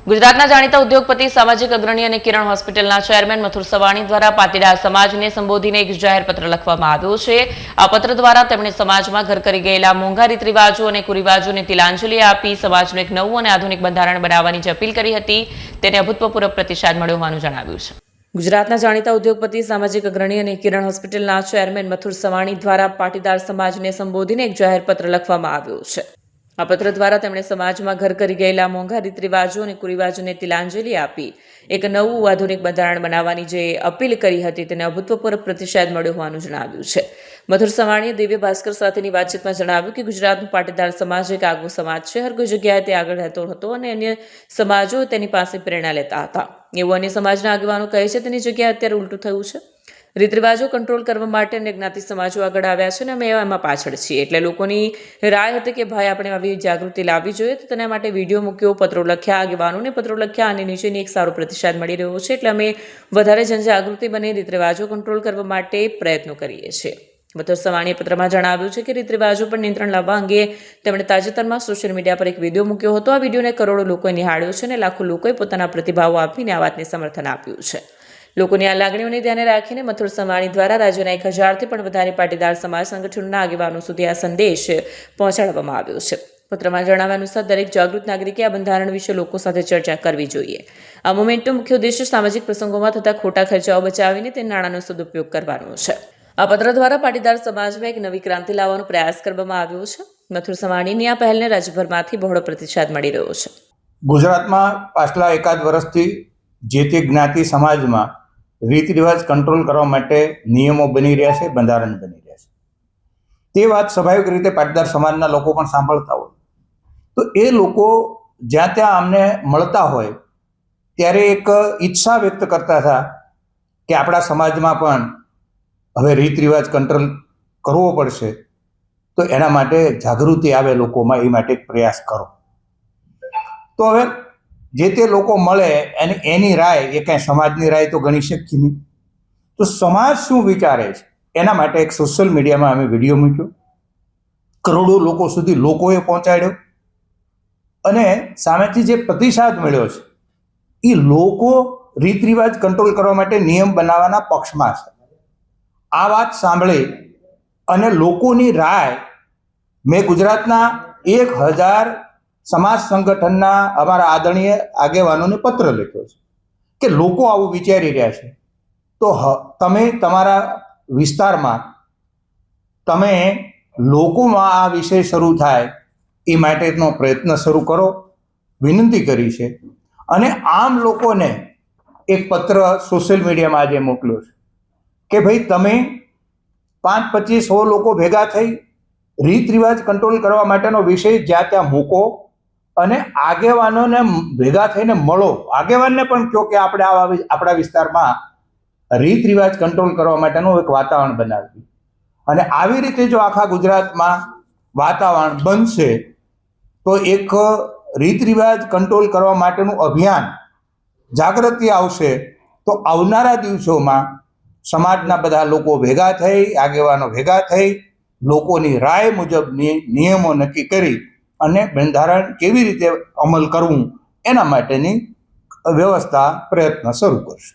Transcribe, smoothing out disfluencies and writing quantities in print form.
ગુજરાતના જાણીતા ઉદ્યોગપતિ, સામાજિક અગ્રણી અને કિરણ હોસ્પિટલના ચેરમેન મથુર સવાણી દ્વારા પાટીદાર સમાજને સંબોધીને એક જાહેર પત્ર લખવામાં આવ્યો છે. આ પત્ર દ્વારા તેમણે સમાજમાં ઘર કરી ગયેલા મોંઘા રીત રિવાજો અને કુરિવાજોને તિલાંજલિ આપી સમાજનું એક નવું અને આધુનિક બંધારણ બનાવવાની જે અપીલ કરી હતી તેને અભૂતપૂર્વ પ્રતિસાદ મળ્યો હોવાનું જણાવ્યું છે. ગુજરાતના જાણીતા ઉદ્યોગપતિ, સામાજિક અગ્રણી અને કિરણ હોસ્પિટલના ચેરમેન મથુર સવાણી દ્વારા પાટીદાર સમાજને સંબોધીને એક જાહેર પત્ર લખવામાં આવ્યો છે. આ પત્ર દ્વારા તેમણે સમાજમાં ઘર કરી ગયેલા મોંઘા રીત રિવાજો અને કુરિવાજોને તિલાંજલિ આપી એક નવું આધુનિક બંધારણ બનાવવાની જે અપીલ કરી હતી તેને અભૂતપૂર્વ પ્રતિસાદ મળ્યો હોવાનું જણાવ્યું છે. મથુર સવાણીએ દિવ્ય ભાસ્કર સાથેની વાતચીતમાં જણાવ્યું કે ગુજરાતનો પાટીદાર સમાજ એક આગવો સમાજ છે. હર કોઈ જગ્યાએ તે આગળ રહેતો હતો અને અન્ય સમાજો તેની પાસે પ્રેરણા લેતા હતા. એવું અન્ય સમાજના આગેવાનો કહે છે તેની જગ્યાએ અત્યારે ઉલટું થયું છે. રીત રિવાજો કંટ્રોલ કરવા માટે અન્ય જ્ઞાતિ સમાજો આગળ આવ્યા છે અને અમે એમાં પાછળ છીએ. એટલે લોકોની રાય હતી કે ભાઈ આપણે આવી જાગૃતિ લાવવી જોઈએ, તો તેના માટે વિડીયો મૂક્યો, પત્રો લખ્યા, આગેવાનોને પત્રો લખ્યા અને નીચેની એક સારો પ્રતિસાદ મળી રહ્યો છે. એટલે અમે વધારે જનજાગૃતિ બની રીત રિવાજો કંટ્રોલ કરવા માટે પ્રયત્નો કરીએ છીએ. મથુર સવાણીએ પત્રમાં જણાવ્યું છે કે રીત રિવાજો પર નિયંત્રણ લાવવા અંગે તેમણે તાજેતરમાં સોશિયલ મીડિયા પર એક વિડીયો મૂક્યો હતો. આ વિડીયોને કરોડો લોકોએ નિહાળ્યો છે અને લાખો લોકોએ પોતાના પ્રતિભાવો આપીને આ વાતને સમર્થન આપ્યું છે. લોકોની આ લાગણીઓને ધ્યાને રાખીને મથુર સવાણી દ્વારા રાજ્યના 1000થી પણ વધારે પાટીદાર સમાજ સંગઠનોના આગેવાનો સુધી આ સંદેશ પહોંચાડવામાં આવ્યો છે. પત્રમાં જણાવ્યા અનુસાર દરેક જાગૃત નાગરિકે આ બંધારણ વિશે લોકો સાથે ચર્ચા કરવી જોઈએ. આ મુવમેન્ટનો મુખ્ય ઉદ્દેશ્ય સામાજિક પ્રસંગોમાં થતા ખોટા ખર્ચાઓ બચાવીને તે નાણાંનો સદુપયોગ કરવાનો છે. આ પત્ર દ્વારા પાટીદાર સમાજમાં એક નવી ક્રાંતિ લાવવાનો પ્રયાસ કરવામાં આવ્યો છે. મથુર સવાણીની આ પહેલને રાજ્યભરમાંથી બહોળો પ્રતિસાદ મળી રહ્યો છે. ગુજરાતમાં પાછલા એકાદ વર્ષથી જે તે જ્ઞાતિ સમાજમાં રીત રિવાજ કંટ્રોલ કરવા માટે નિયમો બની રહ્યા છે, બંધારણ બની રહ્યા છે. તે વાત સ્વાભાવિક રીતે પાટીદાર સમાજના લોકો પણ સાંભળતા હોય તો એ લોકો જ્યાં ત્યાં અમને મળતા હોય ત્યારે એક ઈચ્છા વ્યક્ત કરતા હતા કે આપણા સમાજમાં પણ હવે રીત રિવાજ કંટ્રોલ કરવો પડશે, તો એના માટે જાગૃતિ આવે લોકોમાં, એ માટે એક પ્રયાસ કરો. તો હવે જે તે લોકો મળે અને એની રાય, એ કાંઈ સમાજની રાય તો ગણી શકીએ નહીં. તો સમાજ શું વિચારે છે એના માટે એક સોશિયલ મીડિયામાં અમે વિડીયો મૂક્યો, કરોડો લોકો સુધી લોકોએ પહોંચાડ્યો અને સામેથી જે પ્રતિસાદ મળ્યો છે એ લોકો રીત રિવાજ કંટ્રોલ કરવા માટે નિયમ બનાવવાના પક્ષમાં છે. આ વાત સાંભળી અને લોકોની રાય મેં ગુજરાતના 1000 સમાજ સંગઠનના અમારા આદરણીય આગેવાનોને પત્ર લખ્યો છે કે લોકો આવું વિચારી રહ્યા છે, તો તમે તમારા વિસ્તારમાં તમે લોકોમાં આ વિષય શરૂ થાય એ માટેનો પ્રયત્ન શરૂ કરો, વિનંતી કરી છે. અને આમ લોકોને એક પત્ર સોશિયલ મીડિયામાં આજે મોકલ્યો છે કે ભાઈ તમે 5, 25, 100 લોકો ભેગા થઈ રીત રિવાજ કંટ્રોલ કરવા માટેનો વિષય જ્યાં ત્યાં મૂકો અને આગેવાનોને ભેગા થઈને મળો. આગેવાનને પણ કહો કે આપણે આપણા વિસ્તારમાં રીત રિવાજ કંટ્રોલ કરવા માટેનું એક વાતાવરણ બનાવીએ. અને આવી રીતે જો આખા ગુજરાતમાં વાતાવરણ બનશે તો એક રીત રિવાજ કંટ્રોલ કરવા માટેનું અભિયાન, જાગૃતિ આવશે. તો આવનારા દિવસોમાં સમાજના બધા લોકો ભેગા થઈ, આગેવાનો ભેગા થઈ, લોકોની રાય મુજબની નિયમો નક્કી કરી અને બંધારણ કેવી રીતે અમલ કરવું એના માટેની વ્યવસ્થા, પ્રયત્ન શરૂ કરશે.